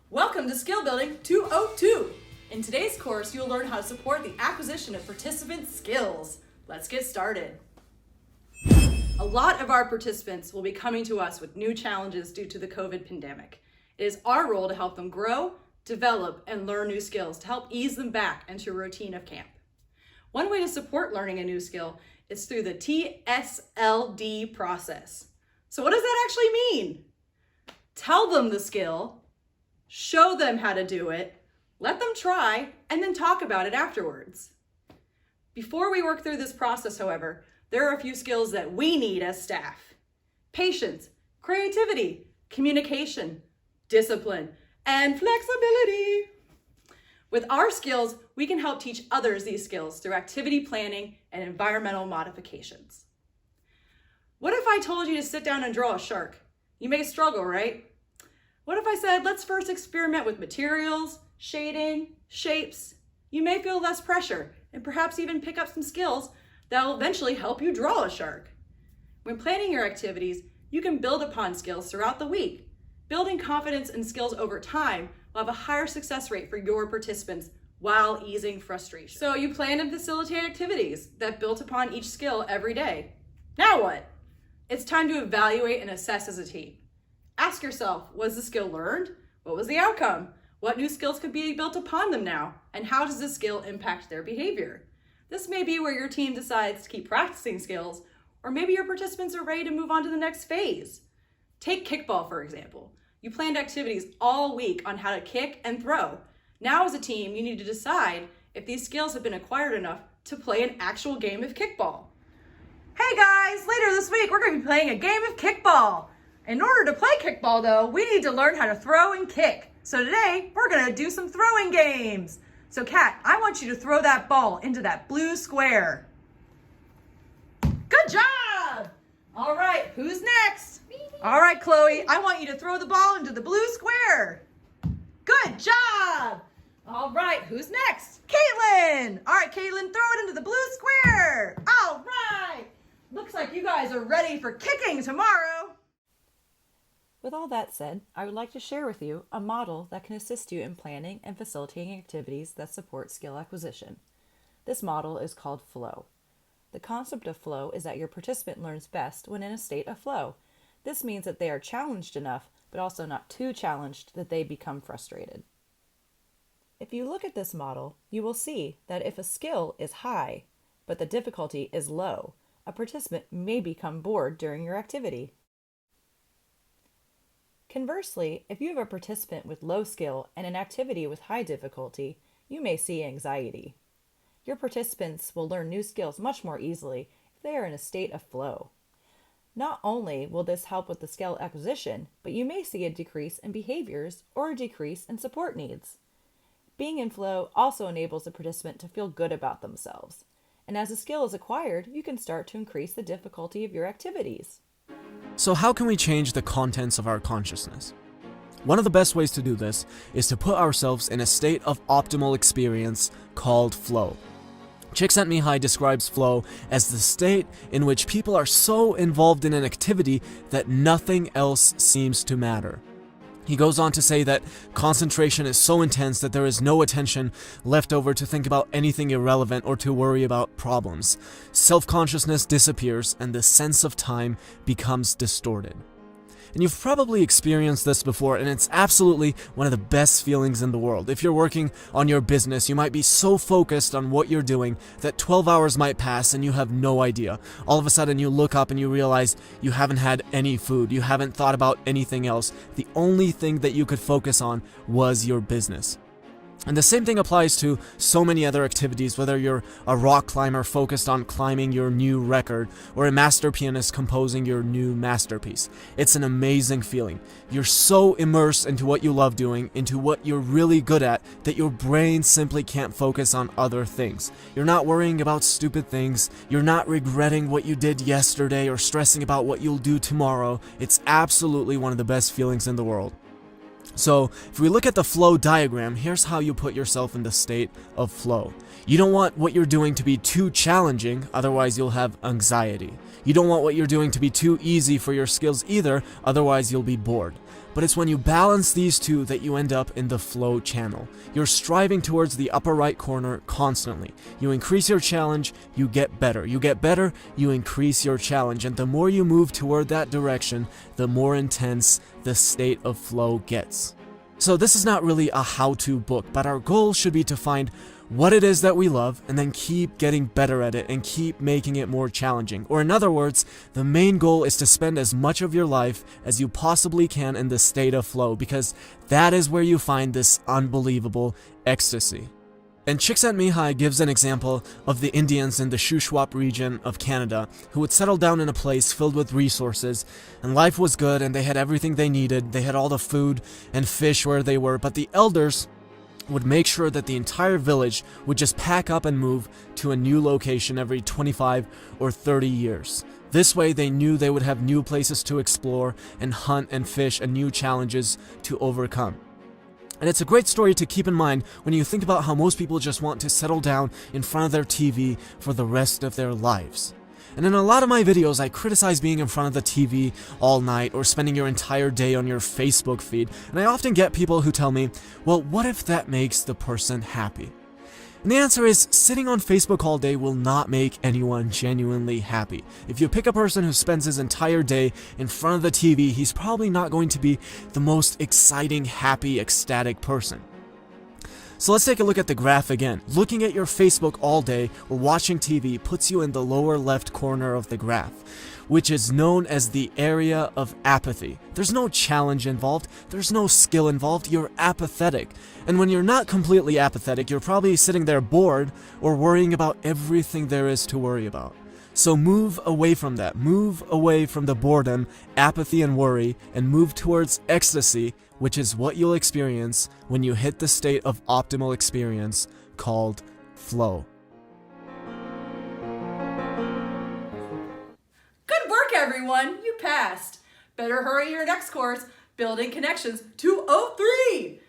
Welcome to Skill Building 202. In today's course, you'll learn how to support the acquisition of participant skills. Let's get started. A lot of our participants will be coming to us with new challenges due to the COVID pandemic. It is our role to help them grow, develop, and learn new skills to help ease them back into a routine of camp. One way to support learning a new skill is through the TSLD process. So what does that actually mean? Tell them the skill, show them how to do it, let them try, and then talk about it afterwards. Before we work through this process, however, there are a few skills that we need as staff. Patience, creativity, communication, discipline, and flexibility. With our skills, we can help teach others these skills through activity planning and environmental modifications. What if I told you to sit down and draw a shark? You may struggle, right? What if I said, let's first experiment with materials, shading, shapes? You may feel less pressure and perhaps even pick up some skills that will eventually help you draw a shark. When planning your activities, you can build upon skills throughout the week. Building confidence and skills over time will have a higher success rate for your participants while easing frustration. So you plan and facilitate activities that built upon each skill every day. Now what? It's time to evaluate and assess as a team. Ask yourself, was the skill learned? What was the outcome? What new skills could be built upon them now? And how does this skill impact their behavior? This may be where your team decides to keep practicing skills, or maybe your participants are ready to move on to the next phase. Take kickball, for example. You planned activities all week on how to kick and throw. Now as a team, you need to decide if these skills have been acquired enough to play an actual game of kickball. Hey guys, later this week we're going to be playing a game of kickball. In order to play kickball though, we need to learn how to throw and kick. So today we're going to do some throwing games. So Kat, I want you to throw that ball into that blue square. Good job! All right, who's next? All right, Chloe, I want you to throw the ball into the blue square. Good job! All right, who's next? Caitlin! All right, Caitlin, throw it into the blue square. All right! Looks like you guys are ready for kicking tomorrow. With all that said, I would like to share with you a model that can assist you in planning and facilitating activities that support skill acquisition. This model is called flow. The concept of flow is that your participant learns best when in a state of flow. This means that they are challenged enough, but also not too challenged that they become frustrated. If you look at this model, you will see that if a skill is high, but the difficulty is low, a participant may become bored during your activity. Conversely, if you have a participant with low skill and an activity with high difficulty, you may see anxiety. Your participants will learn new skills much more easily if they are in a state of flow. Not only will this help with the skill acquisition, but you may see a decrease in behaviors or a decrease in support needs. Being in flow also enables the participant to feel good about themselves. And as a skill is acquired, you can start to increase the difficulty of your activities. So how can we change the contents of our consciousness? One of the best ways to do this is to put ourselves in a state of optimal experience called flow. Csikszentmihalyi describes flow as the state in which people are so involved in an activity that nothing else seems to matter. He goes on to say that concentration is so intense that there is no attention left over to think about anything irrelevant or to worry about problems. Self-consciousness disappears and the sense of time becomes distorted. And you've probably experienced this before, and it's absolutely one of the best feelings in the world. If you're working on your business, you might be so focused on what you're doing that 12 hours might pass and you have no idea. All of a sudden you look up and you realize you haven't had any food, you haven't thought about anything else. The only thing that you could focus on was your business. And the same thing applies to so many other activities, whether you're a rock climber focused on climbing your new record or a master pianist composing your new masterpiece. It's an amazing feeling. You're so immersed into what you love doing, into what you're really good at, that your brain simply can't focus on other things. You're not worrying about stupid things. You're not regretting what you did yesterday or stressing about what you'll do tomorrow. It's absolutely one of the best feelings in the world. So if we look at the flow diagram, here's how you put yourself in the state of flow. You don't want what you're doing to be too challenging, otherwise you'll have anxiety. You don't want what you're doing to be too easy for your skills either, otherwise you'll be bored. but it's when you balance these two that you end up in the flow channel. You're striving towards the upper right corner constantly. You increase your challenge, you get better. You get better, you increase your challenge. And the more you move toward that direction, the more intense the state of flow gets. So this is not really a how-to book, but our goal should be to find what it is that we love and then keep getting better at it and keep making it more challenging. Or in other words, the main goal is to spend as much of your life as you possibly can in the state of flow, because that is where you find this unbelievable ecstasy. And Csikszentmihalyi gives an example of the Indians in the Shuswap region of Canada who would settle down in a place filled with resources, and life was good and they had everything they needed. They had all the food and fish where they were, but the elders would make sure that the entire village would just pack up and move to a new location every 25 or 30 years. This way they knew they would have new places to explore and hunt and fish and new challenges to overcome. And it's a great story to keep in mind when you think about how most people just want to settle down in front of their TV for the rest of their lives. And in a lot of my videos, I criticize being in front of the TV all night or spending your entire day on your Facebook feed. And I often get people who tell me, well, what if that makes the person happy? And the answer is, sitting on Facebook all day will not make anyone genuinely happy. If you pick a person who spends his entire day in front of the TV, he's probably not going to be the most exciting, happy, ecstatic person. So let's take a look at the graph again. Looking at your Facebook all day or watching TV puts you in the lower left corner of the graph, which is known as the area of apathy. There's no challenge involved, there's no skill involved, you're apathetic. And when you're not completely apathetic, you're probably sitting there bored or worrying about everything there is to worry about. So move away from that. Move away from the boredom, apathy, and worry, and move towards ecstasy, which is what you'll experience when you hit the state of optimal experience called flow. Good work, everyone! You passed! Better hurry your next course, Building Connections 203!